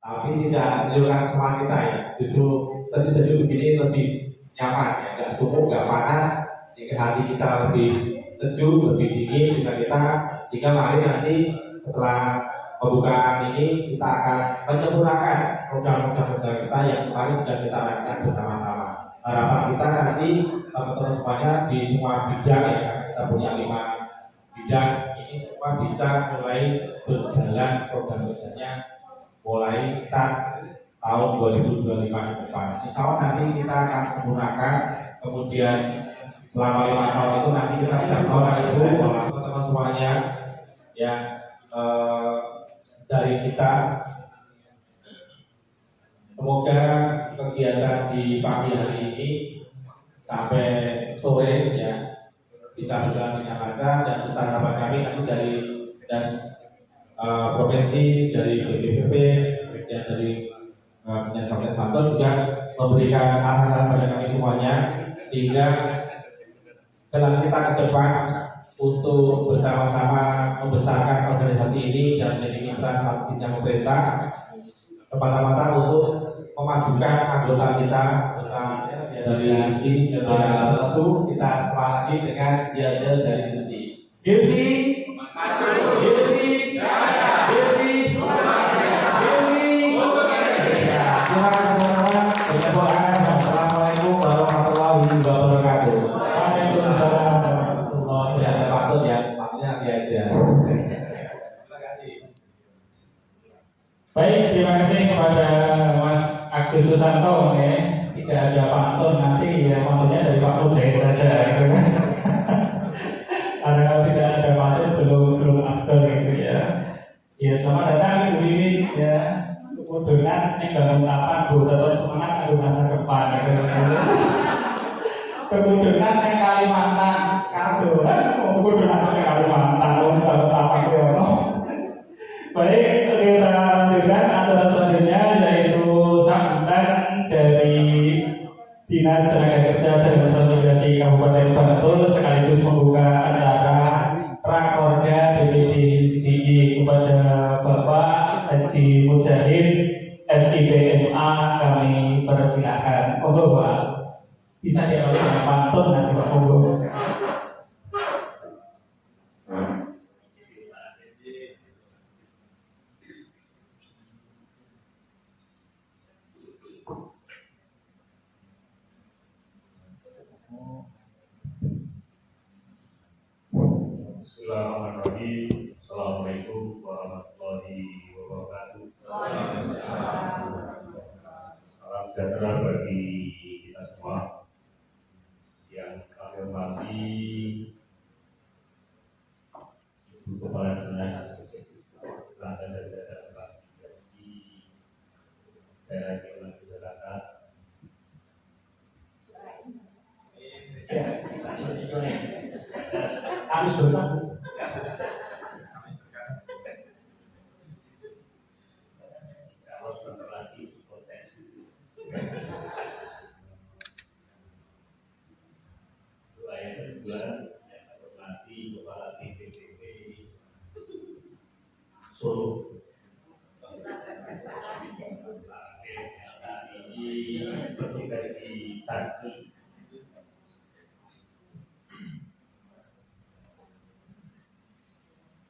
tapi tidak menunjukkan semangat kita ya. Justru sejuk-sejuk begini lebih nyaman ya, nggak sumuk, nggak panas, sehingga hati kita lebih sejuk, lebih dingin juga kita. Jika mari nanti setelah pembukaan ini kita akan menyempurnakan program-program kita yang kemarin sudah kita lakukan bersama-sama. Harapan kita nanti teman-teman semuanya di semua bidang ya, kita punya 5 bidang ini semua bisa mulai berjalan program kerjanya mulai start tahun 2025 ke depan. Insya Allah nanti kita akan sempurnakan, kemudian selama 5 tahun itu nanti kita sudah tahu itu teman-teman semuanya yang dari kita. Semoga kegiatan di pagi hari ini sampai sore ya bisa berjalan dengan lancar, dan besar harapan kami nanti dari das provinsi, dari BPPP dan dari Dinas Kabupaten Bantul juga memberikan arahan pada kami semuanya, sehingga jalan kita ke depan untuk bersama-sama membesarkan organisasi ini dan menjadi mitra strategisnya pemerintah, semata-mata untuk memajukan anggota kita dari sisi lesu. Kita sepakati dengan dia dari sisi Gilsi maju, Gilsi jaya, Gilsi terima kasih teman-teman. Assalamualaikum warahmatullahi wabarakatuh. Waalaikumsalam warahmatullahi wabarakatuh. Ada patut ya, patutnya nanti aja. Terima kasih. Baik, terima kasih kepada Mas Agus Susanto ya. Tidak ada pantun nanti ya, pantunnya dari Pak Mujahid saja gitu kan. Karena kalau tidak ada pantun belum afdol gitu ya. Ya, selamat datang Ibu Wiwi ya. Kemudian ini bangun tapan Bu tetap semangat aku masa depan gitu. Kemudian yang Kalimantan kado kan, kemudian yang Kalimantan bangun tapan ya. Baik, kita lanjutkan acara selanjutnya yaitu sambutan dari Dinas Tenaga Kerja dan Transmigrasi Kabupaten Bantul sekaligus membuka acara Rakorda DPD DIY kepada Bapak Haji Mujahid SIBMA kami persilakan. Monggo Pak, bisa diawali dengan pantun nanti Pak, monggo. Bismillahirrahmanirrahim. Assalamualaikum warahmatullahi wabarakatuh. Salam sejahtera bagi kita semua. Yang kami hormati Ibu Kepala Dinas Tenaga Kerja dan Transmigrasi Daerah Istimewa Yogyakarta. Harus bertemu. Kalau sebentar lagi potensi. Doa yang kedua yang hormati Kepala BPPP Solo. Saat ini bertugas di Tanjung.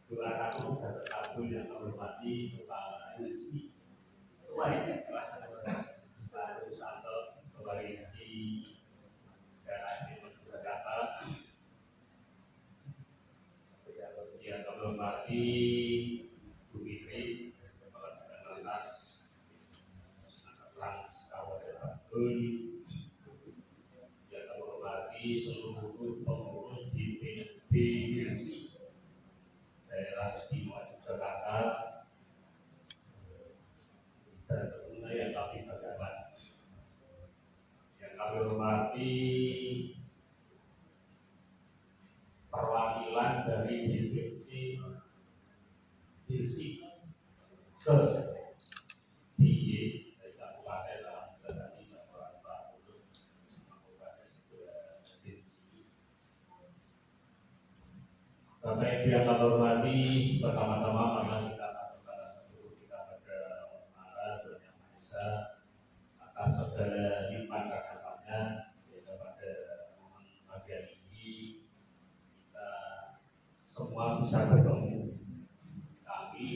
Doa aku dan aku yang menghormati Kepala Ilsi Pak Susanto Kewarisi Daerah Istimewa Yogyakarta, yang kami hormati Bu Fitri Kepala Dinas Lantas Kabupaten Bantul, yang kami hormati seluruh pengurus di Ilsi Daerah Istimewa Yogyakarta, dan tentunya yang kami banggakan, yang kami hormati perwakilan dari DPC Ilsi DIY dari Kabupaten Bantul, Kabupaten Ilsi. Bapak Ibu yang kami hormati, pertama-tama marilah kita akan seluruh kita pada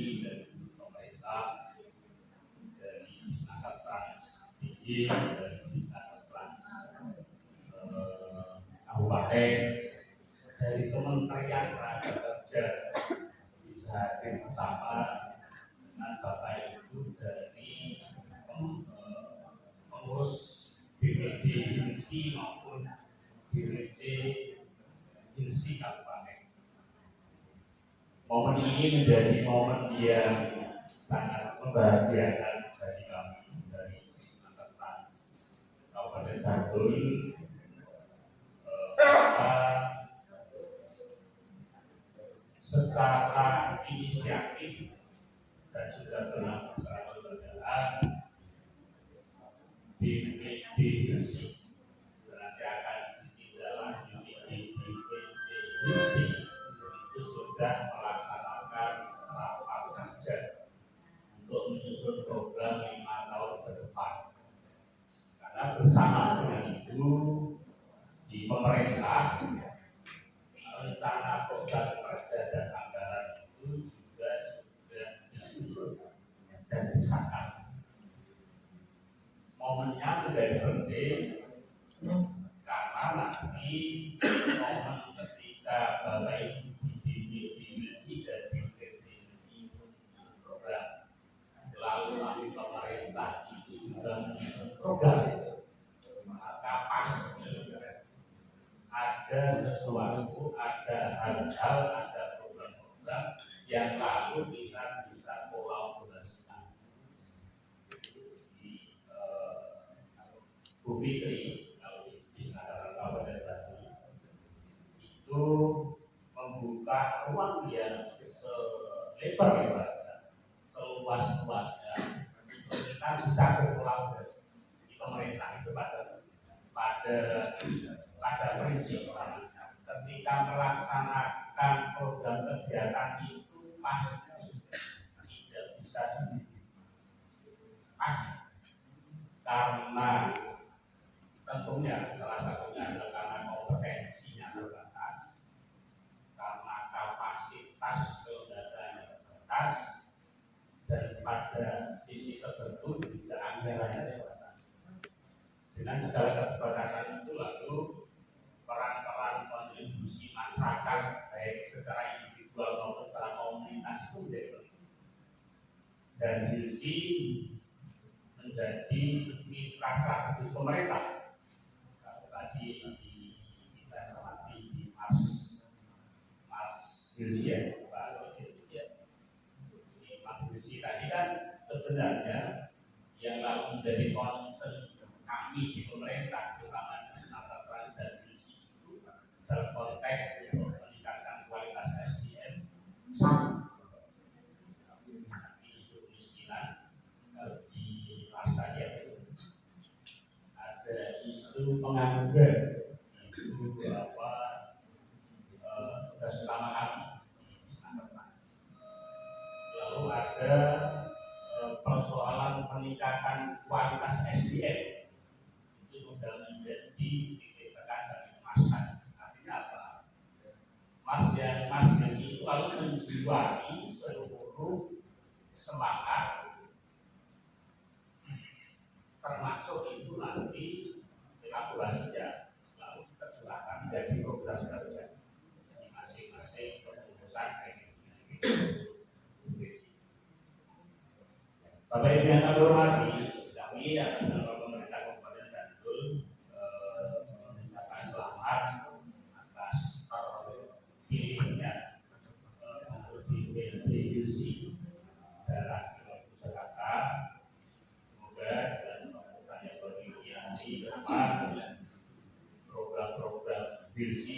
dari pemerintah, dari Nakas Trans DIY, dari Nakas Trans Kabupaten, dari Kementerian Tenaga Kerja bisa hadir bersama dengan Bapak Ibu dari pengurus BPD INSI maupun BPD INSI Kabupaten. Momen ini menjadi momen yang sangat membahagiakan bagi kami dari Nakas Trans Kabupaten Bantul. Secara inisiatif dan juga secara kelembagaan BPD INSI nanti akan ditindaklanjuti di BPD INSI itu sudah melaksanakan rapat kerja untuk menyusun program 5 tahun ke depan. Karena bersama dengan itu di pemerintah rencana program kerja dan anggaran itu juga sudah disusun dan disahkan. Momennya menjadi penting karena nanti momen ketika Bapak Ibu di DIY dan BPD program lalu nanti pemerintah itu sudah menyusun program, maka pasti ada sesuatu, ada hal-hal, ada program-program yang lalu kita bisa kolaborasikan. Bu Fitri kalau di negara Kabupaten Bantul itu membuka ruang yang selebar-lebarnya, seluas-luasnya untuk kita bisa berkolaborasi di pemerintah itu pada prinsipnya ketika melaksanakan program kegiatan itu pasti tidak bisa sendiri, pasti karena tentunya salah satunya adalah karena kompetensinya terbatas, karena kapasitas kelembagaan terbatas, dan pada sisi tertentu juga anggarannya terbatas. Dengan segala keterbatasan itu lalu peran-peran kontribusi masyarakat baik secara individual maupun secara komunitas itu menjadi penting. Dan INSI menjadi mitra strategis pemerintah. Kalau tadi kita cermati di Mas Dirjen, Pak Dirjen, di Mas Dirjen tadi kan sebenarnya yang lalu menjadi concern kami di pemerintah, terutama Nakas Trans dan INSI itu dalam konteks meningkatkan kualitas SDM sama isu kemiskinan di Australia itu ada isu pengangguran, itu tugas utama kami di Nakas Trans. Lalu ada persoalan peningkatan kualitas SDM itu sudah menjadi titik tekan dari Mas. Artinya apa? Mas Desi itu lalu menjiwai seluruh semangat, termasuk itu nanti elaborasinya selalu terserahkan menjadi program kerja di masing-masing kepengurusan Bapak Ibu yang kami hormati, kami atas nama pemerintah Kabupaten Bantul mengucapkan selamat atas terpilihnya untuk di BPD daerah Jakarta. Semoga dalam pemerintahan yang berpilihan di depan program-program BPD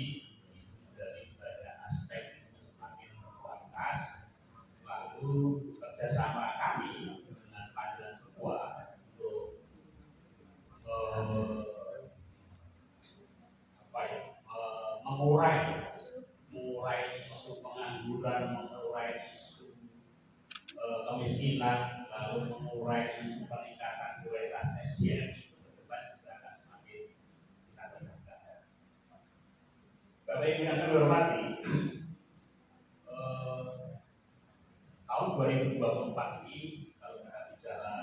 dari banyak aspek semakin berkualitas, lalu kerjasama kami semua untuk mengurai isu pengangguran, mengurai isu kemiskinan, lalu mengurai isu peningkatan kualitas SDM itu ke depan juga akan semakin kita tegakkan. Bapak Ibu yang kami hormati, tahun 2024 ini kalau kita bicara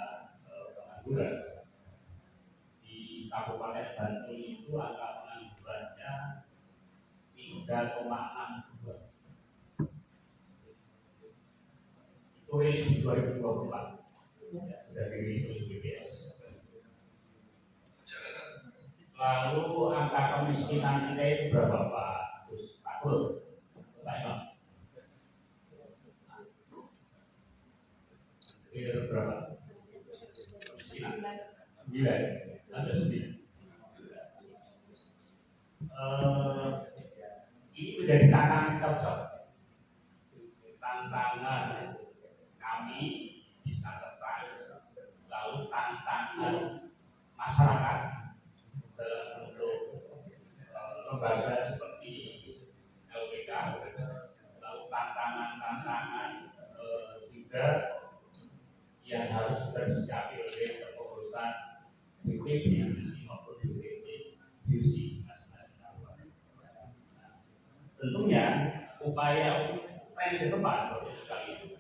pengangguran di Kabupaten Bantul itu angka penganggurannya 3,62. Itu rilis di 2024 ya, sudah dirilis oleh BPS. Lalu angka kemiskinan kita itu berapa Pak Gus? Pak Gus, Pak Imam? Itu berapa? Kemiskinan 9, ada 9. Ini menjadi tantangan kita bersama. Tantangan kami di Standard Price, lalu tantangan masyarakat dalam bentuk lembaga seperti LPK, lalu tantangan-tantangan juga yang harus disiapkan oleh kepengurusan BPD maupun BPD masing-masing kabupaten. Tentunya upaya tren ke depan sekali.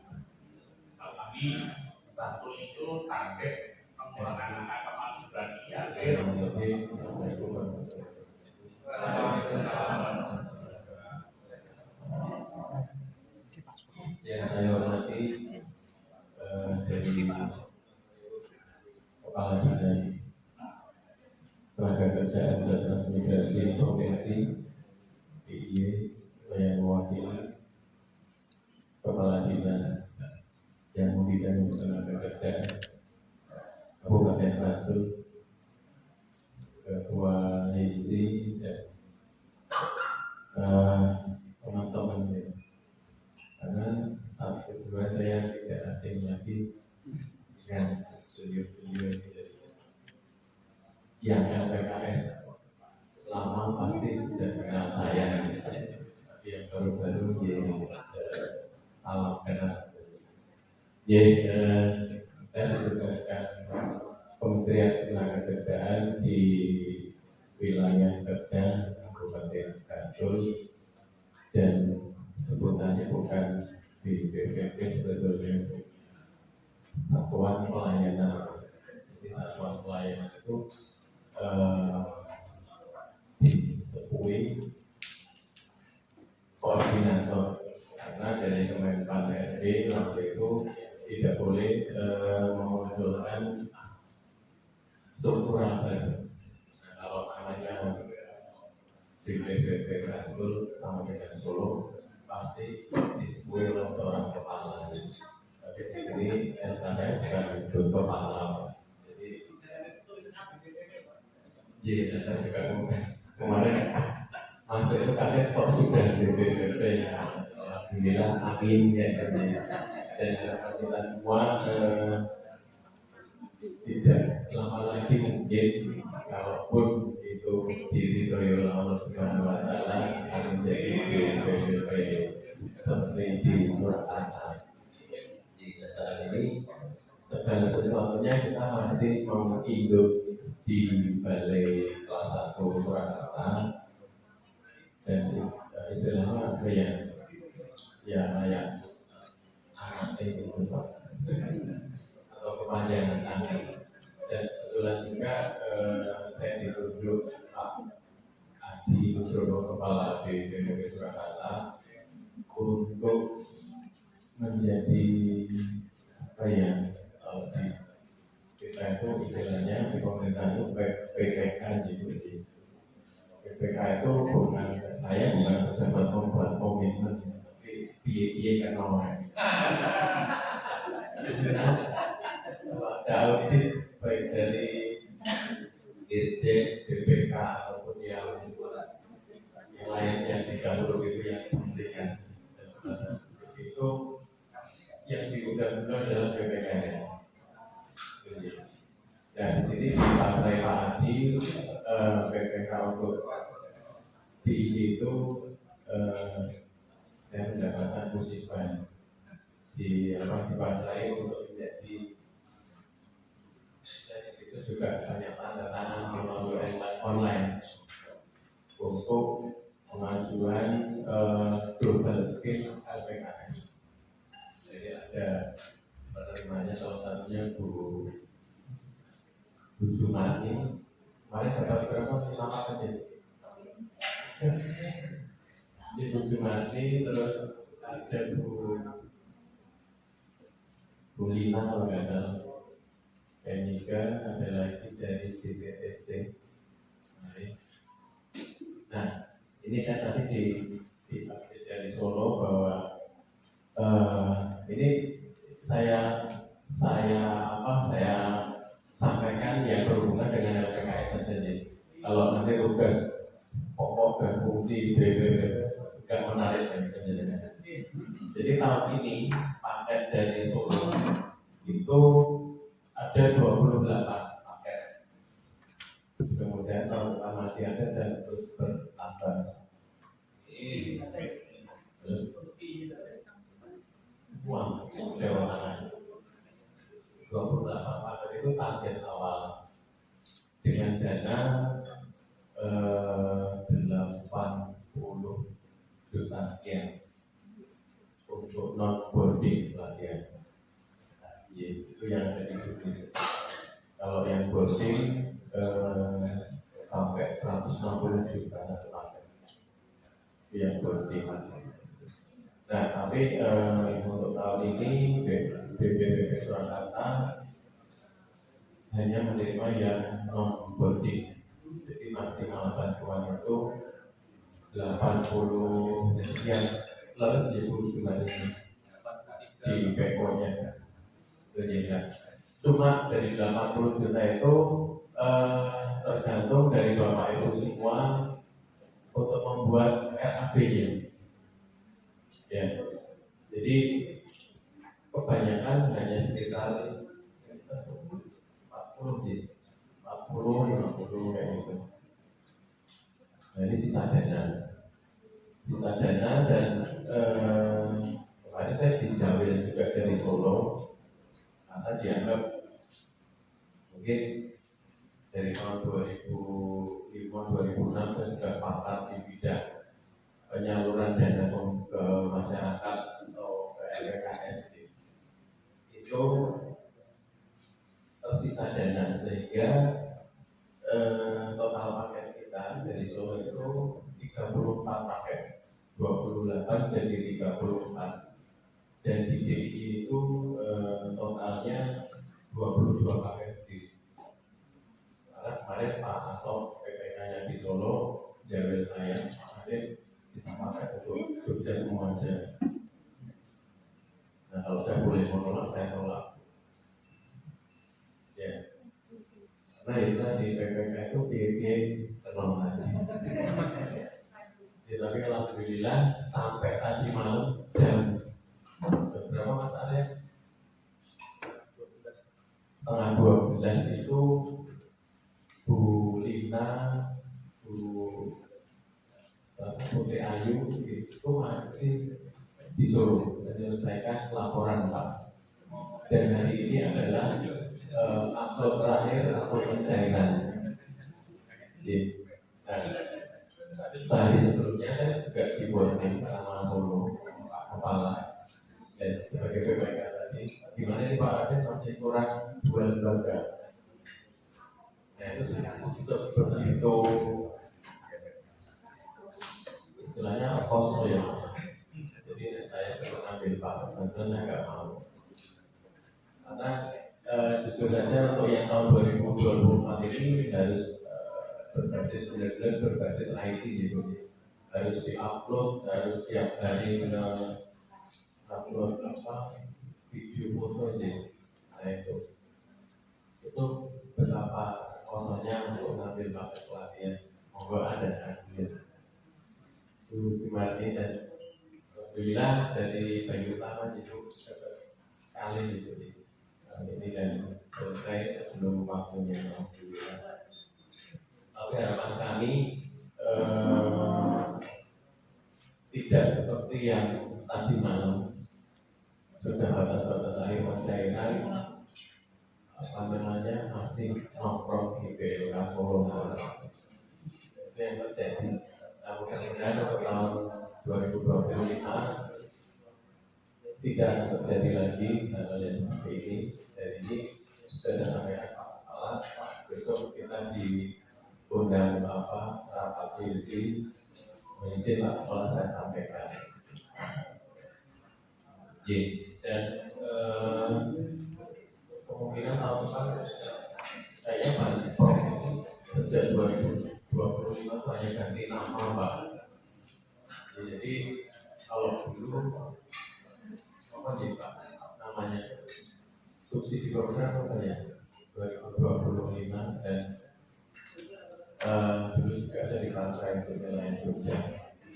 Kalau kami Bantul itu target pengurangan angka pengangguran di akhir. Yang saya hormati dari Kepala Dinas Tenaga Kerjaan dan Transmigrasi Provinsi DIY yang mewakili Kepala Dinas yang membidangi tenaga kerjaan Kabupaten Bantul, Ketua HISI dan teman-teman ya. Karena saat kedua saya tidak asing lagi dengan beliau-beliau yang LPKS lama pasti sudah kenal saya, tapi yang baru-baru salam kenal. Saya ditugaskan Kementerian Tenaga Kerjaan di wilayah kerja Kabupaten Bantul dan sebutannya bukan di BPP, sebetulnya Satuan Pelayanan. Jadi Satuan Pelayanan itu disebui koordinator, karena dari Kemenpan RB waktu itu tidak boleh memunculkan struktural baru. Nah, kalau namanya di BPP Bantul sama dengan Solo pasti disebut oleh seorang kepala. Tapi di sini saya bukan untuk kepala. Jadi saya juga kemarin masuk itu kaget kok sudah di BPP ya. Alhamdulillah amin ya. Dan harapan kita semua tidak lama lagi mungkin kalaupun itu diridhoi oleh Allah Subhanahu wa taala akan menjadi BPP seperti di Surakarta. Jika saat ini segala sesuatunya kita masih menghidup di Balai Kelas 1 Surakarta dan istilahnya apa ya layak anak itu atau kepanjangan tangan. Dan kebetulan juga saya ditunjuk Pak Adi Nugroho, Kepala BPP Surakarta, untuk menjadi apa ya, kalau di kita itu istilahnya di pemerintah itu PPK gitu. PPK itu bukan saya bukan pejabat membuat komitmen, tapi piye kan orang. Ada audit baik dari Dirjen, BPK ataupun yang lainnya di dahulu itu yang penting itu yang diundang-undang adalah BPKS. Dan di sini di Pasrai Pak Adi BPK untuk DIY itu saya mendapatkan musibah di Pasrai untuk menjadi, dan itu juga banyak tanda tangan melalui online untuk pengajuan global skill LPKS. Jadi ada penerimanya salah satunya Bu Jumani. Kemarin dapat berapa? 5 paket ya? Ibu Jumani, terus ada Bu Lina kalau nggak salah. Dan juga ada lagi dari JPSC. Nah, ini saya tadi dari Solo bahwa ini saya sampaikan yang berhubungan dengan LPKS saja nih. Kalau nanti tugas pokok dan fungsi BPP juga menarik dan menyenangkan. Jadi tahun ini paket dari Solo itu ada 28 paket. Kemudian tahun depan masih ada dan terus bertambah. Semua Jawa Tengah 28 paket itu target awal dengan dana 80 juta sekian untuk non boarding pelatihan. Itu yang ada di Indonesia. Kalau yang boarding sampai 160 juta satu paket. Itu yang boarding. Nah, tapi untuk tahun ini BPPP Surakarta hanya menerima yang non boarding. Jadi maksimal bantuan itu 80 sekian plus 10 juta di PO-nya. Ya. Cuma dari 80 juta itu tergantung dari Bapak Ibu semua untuk membuat RAB-nya. Ya, jadi kebanyakan hanya sekitar 40 50 kayak gitu. Nah, ini sisa dana dan kemarin saya dijawab juga dari Solo karena dianggap mungkin dari tahun 2005-2006 saya sudah pakar di bidang penyaluran dana ke masyarakat atau ke LPKS itu tersisa dana sehingga total paket kita dari Solo itu 34 paket, 28 jadi 34 dan di DI itu totalnya 22 paket sendiri. Karena kemarin Pak Asop PPK-nya di Solo jawab saya kemarin bisa pakai untuk Jogja semua aja. Nah, kalau saya boleh menolak, saya tolak. Ya, karena itu di PPK itu biaya tenang aja. Ya, tapi alhamdulillah sampai tadi malam jam berapa Mas Arya? 11:30 itu Bu Lina, Bu Putri Ayu itu masih disuruh menyelesaikan laporan Pak. Dan hari ini adalah upload terakhir atau pencairan. Tadi sebelumnya saya juga di warning sama Solo Pak Kepala dan sebagai PPK tadi, gimana nih Pak Aden masih kurang 2 lembaga. Nah itu begitu istilahnya kosong ya. Jadi saya perlu ambil Pak bantuan agak mau. Karena jujur saja untuk yang tahun 2024 ini harus berbasis benar-benar berbasis IT gitu. Harus diupload, harus tiap hari upload video foto aja. Nah itu berapa kosongnya untuk ngambil paket pelatihan. Monggo ada hasilnya. Gimana dan alhamdulillah dari Bayu Utama itu dapat kali itu. Ini dan selesai sebelum waktunya alhamdulillah. Tapi harapan kami tidak seperti yang tadi malam sudah batas-batas akhir pencairan masih nongkrong di PLK Solo. Itu yang terjadi. Nah, mudah-mudahan untuk tahun 2025 tidak terjadi lagi hal-hal yang seperti rapat PLC mungkin Pak Kepala saya sampaikan. Dan kemungkinan tahun depan kayaknya banyak sejak 2025 hanya ganti nama Pak. Jadi kalau dulu apa sih Pak namanya subsidi program apa ya 2025 dan dulu juga saya di Pasar itu wilayah Jogja.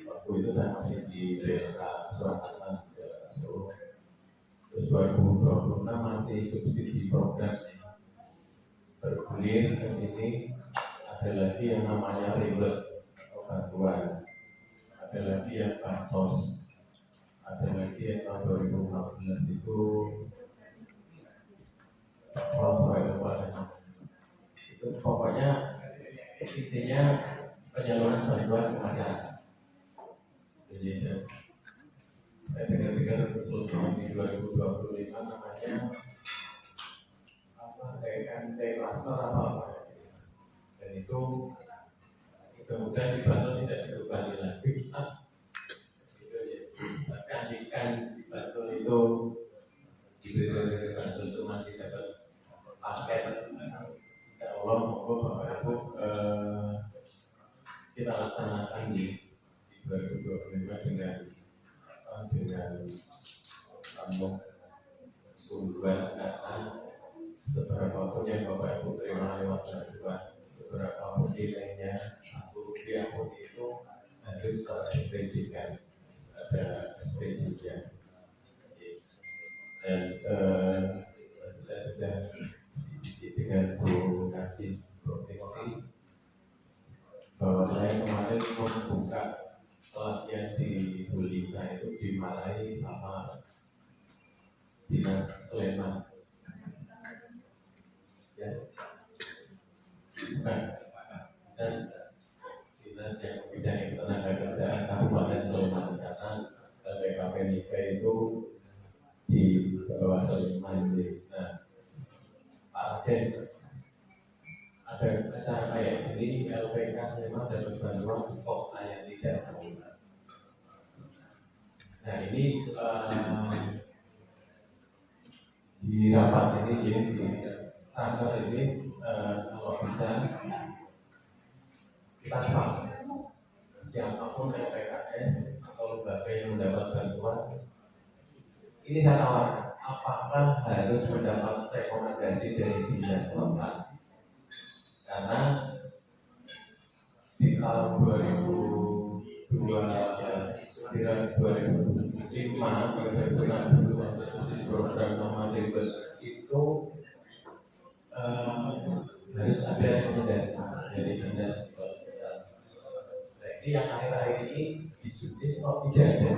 Waktu itu saya masih di daerah Surakarta, daerah Solo. Terus 2026 masih subsidi program bergulir ke sini. Ada lagi yang namanya ribet atau bantuan, ada lagi yang bansos, ada lagi yang tahun 2015 itu itu pokoknya intinya penyaluran bantuan ke masyarakat. Jadi saya dengar-dengar keseluruhan di 2025 namanya apa kayak cluster apa dan itu mudah-mudahan dibantu tidak terbebani lagi. Kan dibantu itu diberi bantu itu masih dapat paket. Insya Allah monggo Bapak Ibu kita laksanakan di 2025 dengan sambung sumber data seberapa pun yang Bapak Ibu terima lewat bantuan, seberapa pun nilainya Rp1 pun itu harus ter-SPJ-kan, ada SPJ-nya. Dan saya sudah dengan Bu Kadis Provinsi bahwa saya kemarin membuka pelatihan di Bulina itu dimarahi sama Dinas Sleman. Ya, bukan. Dan dinas yang bidang tenaga kerjaan Kabupaten Sleman karena BKP Nika itu di bawah Sleman. Nah, Pak Raden ada acara kayak ini LPK Sleman dapat bantuan kok saya tidak tahu. Nah ini di rapat ini jadi di kantor ini kalau bisa kita sepakat siapapun LPKS atau lembaga yang mendapat bantuan ini saya tawarkan apakah harus mendapat rekomendasi dari dinas tempat karena di tahun 2005 program Mama Ribet itu harus ada rekomendasi dari dinas sosial. Nah ini yang akhir-akhir ini disubsidi kok tidak ada.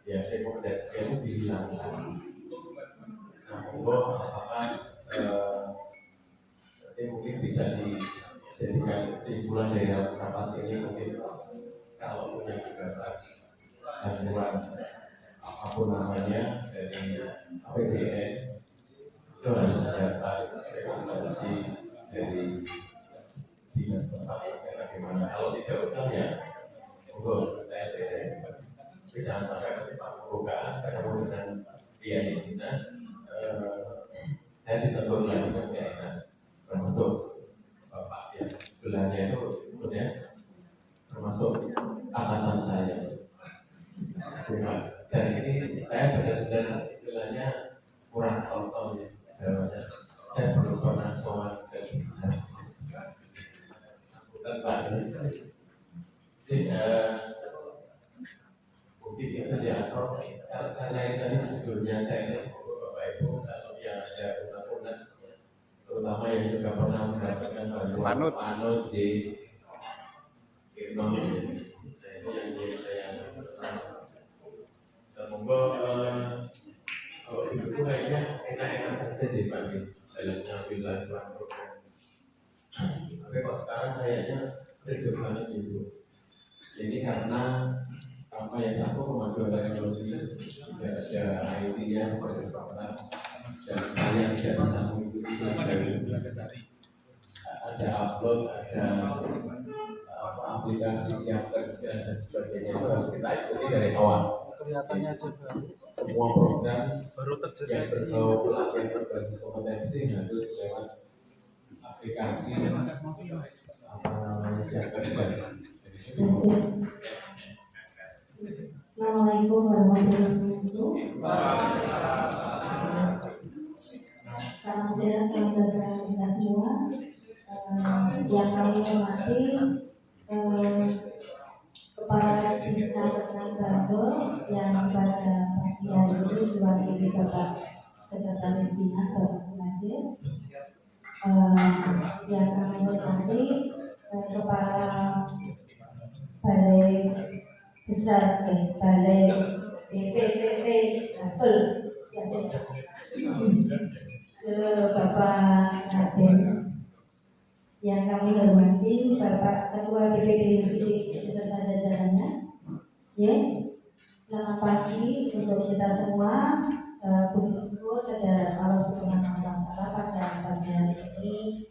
Ya rekomendasinya itu dihilangkan. Nah monggo apakah nanti mungkin bisa dijadikan kesimpulan dari rapat ini mungkin kalau punya gugatan bantuan apapun namanya dari APBN itu harus ada rekomendasi dari dinas tempat bagaimana kalau tidak usah ya monggo saya tapi jangan sampai nanti pas pembukaan ketemu dengan pihak dinas saya ditegur lagi dengan pihak termasuk Bapak yang sebelahnya itu sebetulnya termasuk atasan saya. Dan ini saya benar-benar istilahnya kurang tahu ya jawabannya. Saya belum pernah soal ke dinas. Dan Pak mungkin itu diatur karena ini tadi sebelumnya saya Bapak Ibu kalau yang ada undang-undang terutama yang juga pernah mendapatkan bantuan panut di Irnom itu yang saya semoga kalau itu kayaknya enak-enak saja dibanding dalam mengambil bantuan program. Tapi kok sekarang kayaknya ribet banget itu. Ini karena apa yang satu kemajuan teknologi tidak ada IT-nya dan saya tidak bisa mengikuti dari ada ada upload, ada aplikasi siap kerja dan sebagainya itu harus kita ikuti dari awal. Semua program yang berbau pelatihan berbasis kompetensi harus lewat aplikasi siap kerja. Assalamualaikum warahmatullahi wabarakatuh. Salam sehat, salam sejahtera kita semua. Yang kami hormati Kepala Dinas Bantul yang pada pagi hari ini diwakili Bapak Sekretaris Dinas Bapak Nasir. Yang kami hormati Kepala Balai Besar Balai BPPP Nastul Bapak Nadir. Yang kami hormati Bapak Ketua DPD beserta jajarannya. Ya, selamat pagi untuk kita semua. Puji syukur kepada Allah Subhanahu Wa Taala pada pagi hari ini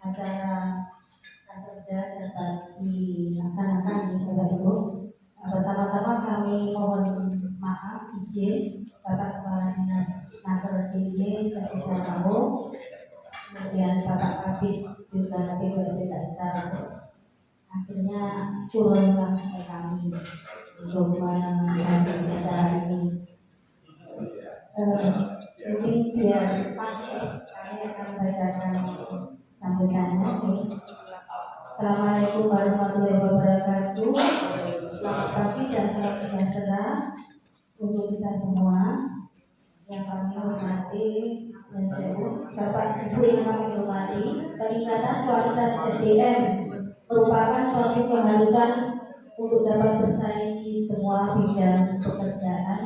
acara kerja dapat dilaksanakan di Bapak Ibu. Pertama-tama kami mohon maaf izin Bapak Kepala Dinas Naker DIY ketika kamu, kemudian Bapak Kabid juga tidak bisa akhirnya turunkan ke kami untuk menghadiri acara ini. Mungkin biar kami akan bacakan sambutannya. Assalamualaikum warahmatullahi wabarakatuh. Selamat pagi dan salam sejahtera untuk kita semua. Yang kami hormati Bapak Ibu yang kami hormati, peningkatan kualitas SDM merupakan suatu keharusan untuk dapat bersaing di semua bidang pekerjaan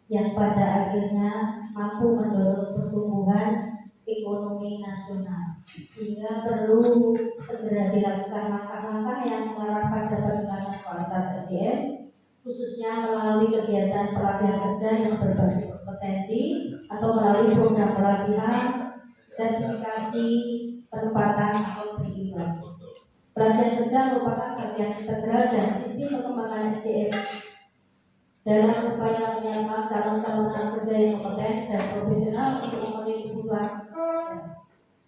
yang pada akhirnya mampu mendorong pertumbuhan ekonomi nasional, sehingga perlu segera dilakukan langkah-langkah yang mengarah pada peningkatan kualitas SDM, khususnya melalui kegiatan pelatihan kerja yang berbasis kompetensi atau melalui program pelatihan, sertifikasi, penempatan atau beriklan. Pelatihan kerja merupakan bagian integral dan sistem pengembangan SDM dalam upaya menyalurkan calon-calon kerja yang kompeten dan profesional untuk memenuhi kebutuhan.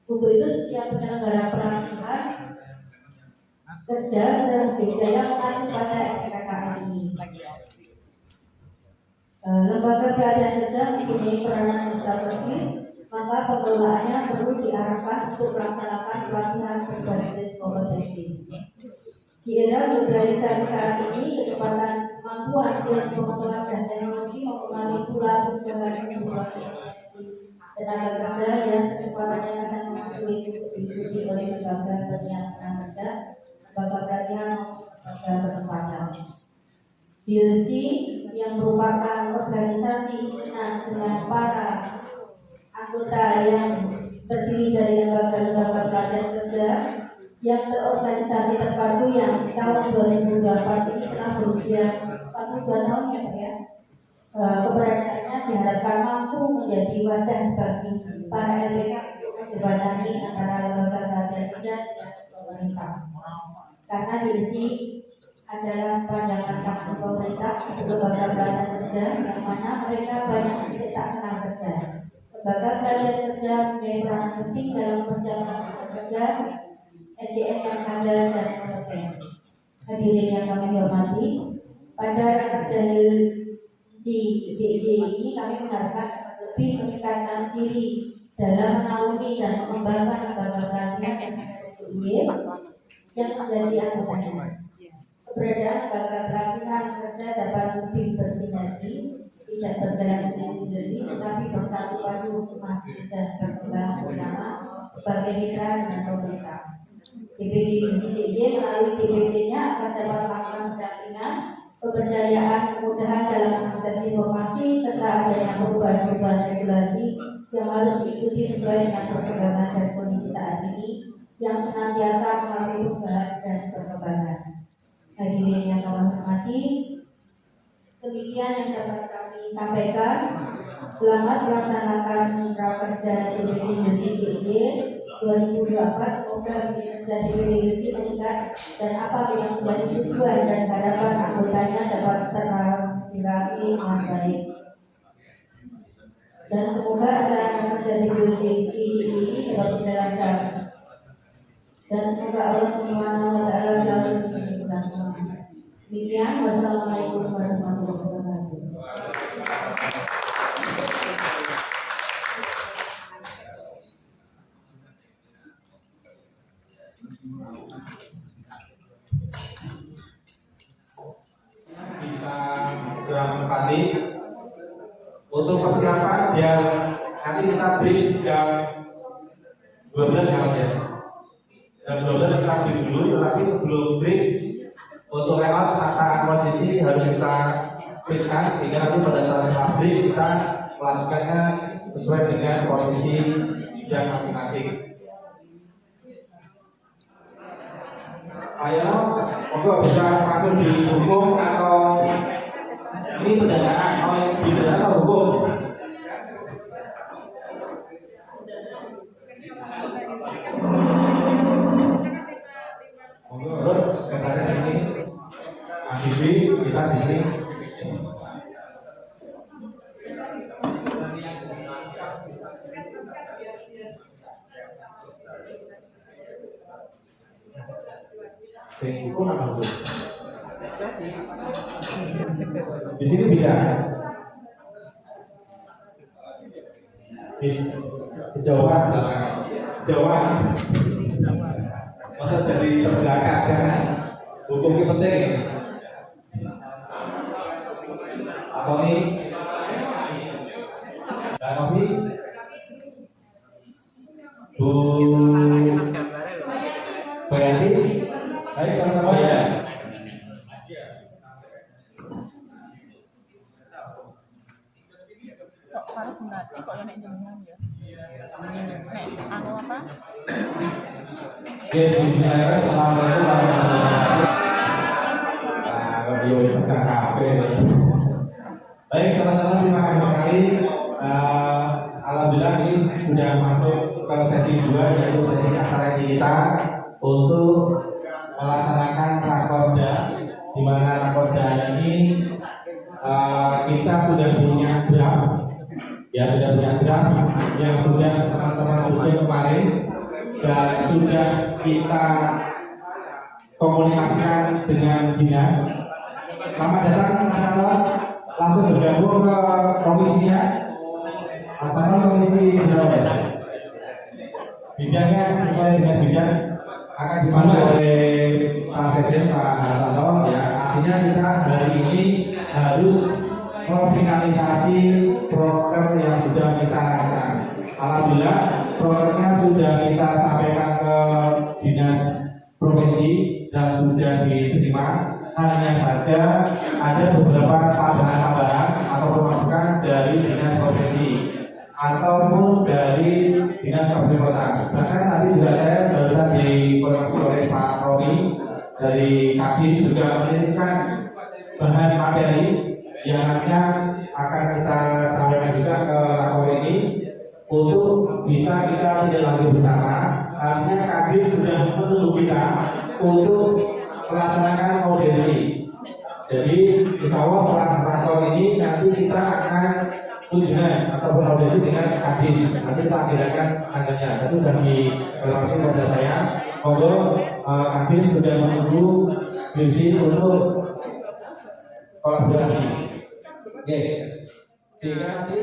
Untuk itu setiap penyelenggara pelatihan kerja dan berjaya mengacu pada SPKKM ini. Lembaga pelatihan kerja mempunyai peranan yang strategis, maka pengelolaannya perlu diarahkan untuk melaksanakan pelatihan berbasis kompetensi. Di era globalisasi saat ini, kecepatan kemampuan ilmu pengetahuan dan teknologi mempengaruhi pula perkembangan sebuah tenaga kerja yang kecepatannya akan sulit untuk diikuti oleh lembaga pelatihan kerja, lembaga pelatihan lembaga penempatan. DLC yang merupakan organisasi dengan para anggota yang terdiri dari lembaga-lembaga pelatihan kerja yang terorganisasi terpadu yang tahun 2024 ini telah berusia 42 tahun ya. Keberadaannya diharapkan mampu menjadi wadah bagi para LPK untuk menjembatani antara lembaga pelatihan kerja dan pemerintah. Karena DLC adalah pandangan tangan pemerintah untuk lembaga pelatihan kerja yang mana mereka banyak tidak kenal kerja. Lembaga pelatihan kerja mempunyai peran penting dalam perjalanan kerja SDM yang handal dan kompeten. Hadirin yang kami hormati, pada rapat dalil di DIY ini kami mengharapkan lebih meningkatkan diri dalam menaungi dan mengembangkan lembaga pelatihan DIY yang menjadi anggotanya. Keberadaan lembaga pelatihan kerja dapat lebih bersinergi, tidak berjalan sendiri, tetapi bersatu padu untuk maju dan berkembang bersama sebagai mitra dengan pemerintah. DPD DIY melalui DPD-nya akan dapat melakukan pendampingan, pemberdayaan, kemudahan dalam mengakses informasi serta adanya perubahan-perubahan regulasi yang harus diikuti sesuai dengan perkembangan dan kondisi saat ini yang senantiasa mengalami perubahan dan perkembangan. Hadirin yang kami hormati, demikian yang dapat kami sampaikan. Selamat melaksanakan rakerda DPD DIY 2024 semoga menjadi PDIP meningkat dan apa yang menjadi tujuan dan harapan anggotanya dapat terrealisasi dengan baik. Dan semoga acara kerja di PDIP ini dapat berjalan lancar. Dan semoga Allah Subhanahu wa Ta'ala selalu melindungi kita semua. Demikian, wassalamualaikum warahmatullahi wabarakatuh. Bisa kurang sekali untuk persiapan yang nanti kita break jam 12 ya Mas ya. Jam 12 kita break dulu, tetapi sebelum break untuk lewat tata posisi harus kita fixkan sehingga nanti pada saat kita break kita melakukannya sesuai dengan posisi yang masing-masing. Ayo, monggo bisa masuk di hukum atau ini pendanaan, mau yang di pendanaan atau hukum? Monggo, terus katanya sini, Bibi, kita di sini. Hukum apa hukum? Di sini bisa. Di kejauhan, masa dari terbelakang kan? Hukum itu penting. Apa ini? Dan Novi, Bu Bayati, baik sama ya. Sok kalau berarti kok yang jenengan ya. Nek anu apa? Bismillahirrahmanirrahim. Assalamualaikum warahmatullahi wabarakatuh. Baik teman-teman, terima kasih sekali. Alhamdulillah ini sudah masuk ke sesi 2 yaitu sesi acara kita untuk melaksanakan rakorda, di mana rakorda ini kita sudah punya draft, yang sudah teman-teman susun kemarin dan sudah kita komunikasikan dengan dinas. Selamat datang Mas Anwar, langsung bergabung ke komisinya. Mas Anwar komisi berapa ya? Bidangnya sesuai dengan bidang akan dipandu oleh Pak Sekjen Pak Hartanto ya. Artinya kita hari ini harus memfinalisasi proker yang sudah kita rancang. Alhamdulillah prokernya sudah kita sampaikan ke dinas provinsi dan sudah diterima. Hanya saja ada beberapa tambahan-tambahan atau pemasukan dari dinas provinsi ataupun dari dinas kabupaten kota. Bahkan tadi juga saya barusan dikonfirmasi oleh Pak Romi dari Kadin juga mengirimkan bahan materi yang nantinya akan kita sampaikan juga ke rakor ini untuk bisa kita tidak lagi bersama. Artinya Kadin sudah menunggu kita untuk melaksanakan audiensi. Jadi insya Allah setelah rakor ini nanti kita akan kunjungan ataupun audiensi dengan Kadin. Nanti kita agendakan tanggalnya. Itu sudah dikonfirmasi kepada saya. Monggo Kadin sudah menunggu visi untuk kolaborasi. Oke. Sehingga nanti